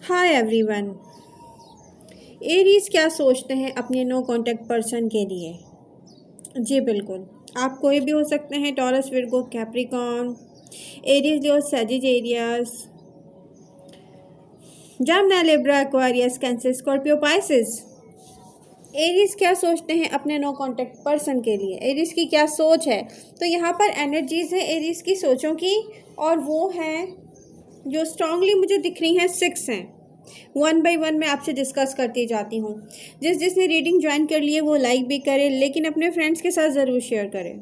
Hi everyone. Aries क्या सोचते हैं अपने नो कांटेक्ट पर्सन के लिए? जी बिल्कुल, आप कोई भी हो सकते हैं। Taurus, Virgo, Capricorn, Aries, Leo, Sagittarius, Gemini, Libra, Aquarius, Cancer, Scorpio, Pisces. Aries क्या सोचते हैं अपने नो कांटेक्ट पर्सन के लिए? एरीज की क्या सोच है? तो यहाँ पर एनर्जीज है एरीज की सोचों की, और वो हैं जो स्ट्रांगली मुझे दिख रही हैं। 6 हैं। वन बाय वन मैं आपसे डिस्कस करती जाती हूँ। जिसने रीडिंग ज्वाइन कर लिए वो लाइक भी करे, लेकिन अपने फ्रेंड्स के साथ ज़रूर शेयर करें।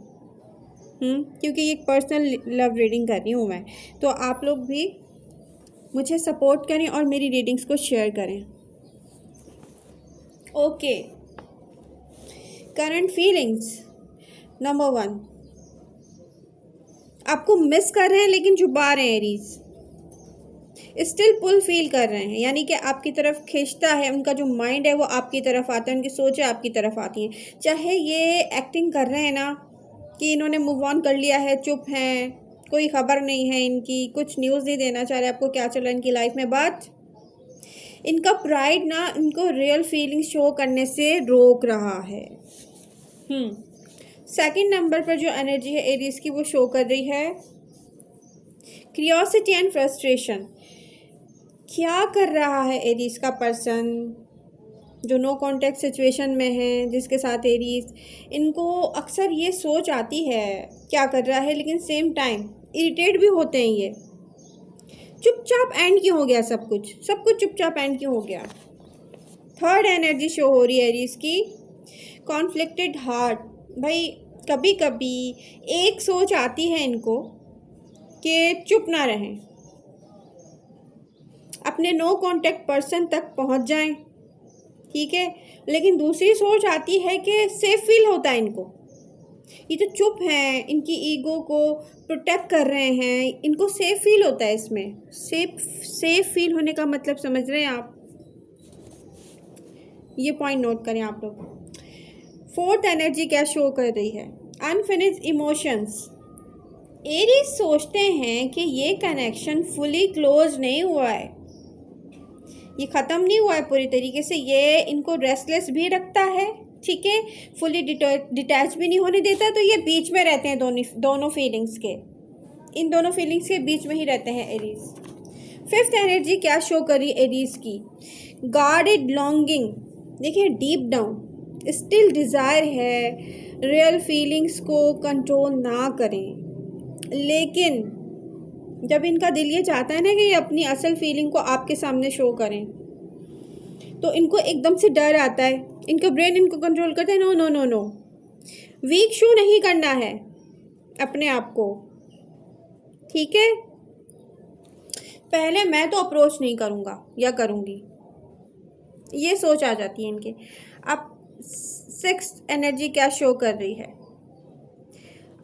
क्योंकि एक पर्सनल लव रीडिंग कर रही हूँ मैं, तो आप लोग भी मुझे सपोर्ट करें और मेरी रीडिंग्स को शेयर करें। Okay, current feelings. नंबर 1, आपको मिस कर रहे हैं लेकिन छुपा रहे हैं। एरीज स्टिल पुल फील कर रहे हैं, यानी कि आपकी तरफ खींचता है। उनका जो माइंड है वो आपकी तरफ आता है, उनकी सोचें आपकी तरफ आती हैं। चाहे ये एक्टिंग कर रहे हैं ना कि इन्होंने मूव ऑन कर लिया है, चुप हैं, कोई खबर नहीं है इनकी, कुछ न्यूज़ नहीं देना चाह रहे आपको क्या चल रहा है इनकी लाइफ में, बट इनका प्राइड ना इनको रियल फीलिंग शो करने से रोक रहा है। सेकंड नंबर पर जो एनर्जी है एरीज की वो शो कर रही है क्यूरियोसिटी एंड फ्रस्ट्रेशन। क्या कर रहा है एरीज का पर्सन जो नो कांटेक्ट सिचुएशन में है, जिसके साथ एरीज, इनको अक्सर ये सोच आती है क्या कर रहा है, लेकिन सेम टाइम इरिटेट भी होते हैं। ये चुपचाप एंड क्यों हो गया? सब कुछ चुपचाप एंड क्यों हो गया? थर्ड एनर्जी शो हो रही है एरीज की कॉन्फ्लिक्टेड हार्ट। भाई कभी कभी एक सोच आती है इनको कि चुप ना रहें, अपने नो कांटेक्ट पर्सन तक पहुंच जाएं, ठीक है, लेकिन दूसरी सोच आती है कि सेफ फील होता है इनको। ये तो चुप हैं, इनकी ईगो को प्रोटेक्ट कर रहे हैं, इनको सेफ फील होता है। इसमें सेफ फील होने का मतलब समझ रहे हैं आप? ये पॉइंट नोट करें आप लोग। फोर्थ एनर्जी क्या शो कर रही है? Unfinished emotions. एरीज सोचते हैं कि ये कनेक्शन फुली क्लोज नहीं हुआ है, ये ख़त्म नहीं हुआ है पूरी तरीके से। ये इनको रेस्टलेस भी रखता है, ठीक है, फुली डिटैच भी नहीं होने देता। तो ये बीच में रहते हैं, दोनों फीलिंग्स के, इन दोनों फीलिंग्स के बीच में ही रहते हैं एरीज। फिफ्थ एनर्जी क्या शो करी एरीज की? Guarded longing. देखिए, डीप डाउन स्टिल डिज़ायर है, रियल फीलिंग्स को कंट्रोल ना करें, लेकिन जब इनका दिल ये चाहता है ना कि ये अपनी असल फीलिंग को आपके सामने शो करें, तो इनको एकदम से डर आता है, इनका ब्रेन इनको कंट्रोल करता है। No no no no, weak show नहीं करना है अपने आप को, ठीक है। पहले मैं तो अप्रोच नहीं करूँगा या करूँगी, ये सोच आ जाती है इनके। अब सिक्स्थ एनर्जी क्या शो कर रही है?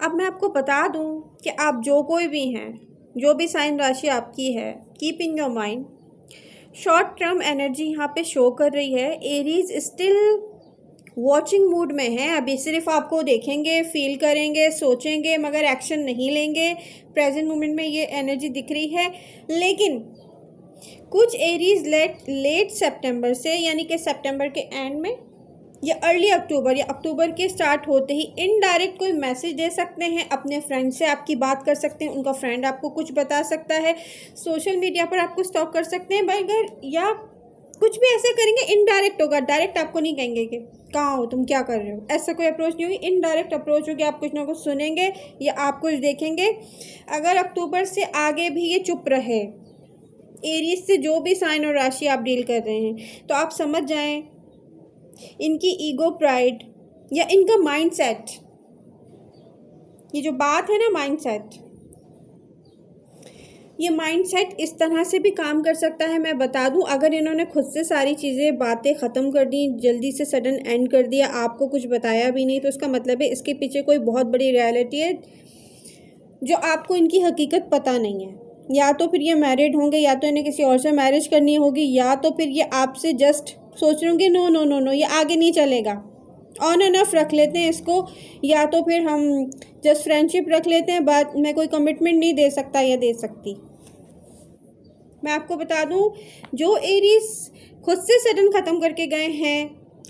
अब मैं आपको बता दूं कि आप जो कोई भी हैं, जो भी साइन राशि आपकी है, keep in your mind, short term energy यहाँ पे शो कर रही है। एरीज स्टिल वॉचिंग मूड में है, अभी सिर्फ आपको देखेंगे, फील करेंगे, सोचेंगे, मगर एक्शन नहीं लेंगे। प्रेजेंट मोमेंट में ये एनर्जी दिख रही है, लेकिन कुछ एरीज लेट सितंबर से, यानी कि सितंबर के एंड में या अर्ली अक्टूबर या अक्टूबर के स्टार्ट होते ही इनडायरेक्ट कोई मैसेज दे सकते हैं, अपने फ्रेंड से आपकी बात कर सकते हैं, उनका फ्रेंड आपको कुछ बता सकता है, सोशल मीडिया पर आपको स्टॉक कर सकते हैं बगैर, या कुछ भी ऐसे करेंगे इनडायरेक्ट होगा, डायरेक्ट आपको नहीं कहेंगे कि कहाँ हो तुम, क्या कर रहे हो, ऐसा कोई अप्रोच नहीं होगी। इनडायरेक्ट अप्रोच होगी, आप कुछ ना कुछ सुनेंगे या आप कुछ देखेंगे। अगर अक्टूबर से आगे भी ये चुप रहे, एरीज से जो भी साइन और राशि आप डील कर रहे हैं, तो आप समझ जाएं इनकी ईगो, प्राइड या इनका माइंडसेट, ये जो बात है ना माइंडसेट, ये माइंडसेट इस तरह से भी काम कर सकता है। मैं बता दूं, अगर इन्होंने खुद से सारी चीज़ें, बातें ख़त्म कर दी, जल्दी से सडन एंड कर दिया, आपको कुछ बताया भी नहीं, तो इसका मतलब है इसके पीछे कोई बहुत बड़ी रियलिटी है जो आपको इनकी हकीकत पता नहीं है। या तो फिर ये मैरिड होंगे, या तो इन्हें किसी और से मैरिज करनी होगी, या तो फिर ये आपसे जस्ट सोच रहे होंगे नो नो नो नो, ये आगे नहीं चलेगा, ऑन एंड ऑफ रख लेते हैं इसको, या तो फिर हम जस्ट फ्रेंडशिप रख लेते हैं, बाद में कोई कमिटमेंट नहीं दे सकता या दे सकती। मैं आपको बता दूं, जो एरीज खुद से सडन ख़त्म करके गए हैं,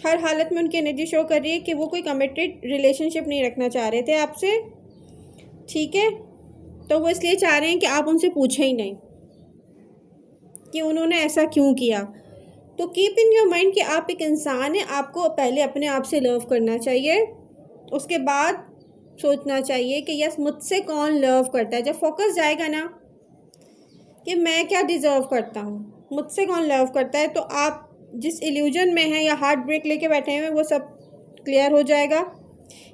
हर हालत में उनकी एनर्जी शो कर रही है कि वो कोई कमिटेड रिलेशनशिप नहीं रखना चाह रहे थे आपसे, ठीक है। तो वो इसलिए चाह रहे हैं कि आप उनसे पूछें ही नहीं कि उन्होंने ऐसा क्यों किया। तो कीप इन योर माइंड कि आप एक इंसान हैं, आपको पहले अपने आप से लव करना चाहिए, उसके बाद सोचना चाहिए कि यस मुझसे कौन लव करता है। जब फोकस जाएगा ना कि मैं क्या डिज़र्व करता हूँ, मुझसे कौन लव करता है, तो आप जिस इल्यूजन में हैं या हार्ट ब्रेक लेके बैठे हैं वो सब क्लियर हो जाएगा।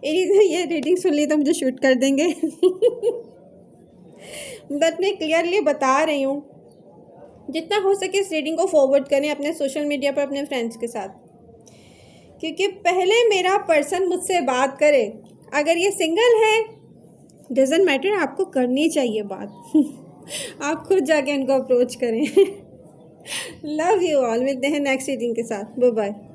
ये रीडिंग सुन ली तो मुझे शूट कर देंगे बट मैं क्लियरली बता रही हूँ, जितना हो सके इस रीडिंग को फॉरवर्ड करें अपने सोशल मीडिया पर अपने फ्रेंड्स के साथ, क्योंकि पहले मेरा पर्सन मुझसे बात करे। अगर ये सिंगल है डजेंट मैटर, आपको करनी चाहिए बात आप खुद जाके उनको अप्रोच करें लव यू ऑल। मिलते हैं नेक्स्ट रीडिंग के साथ। Bye bye.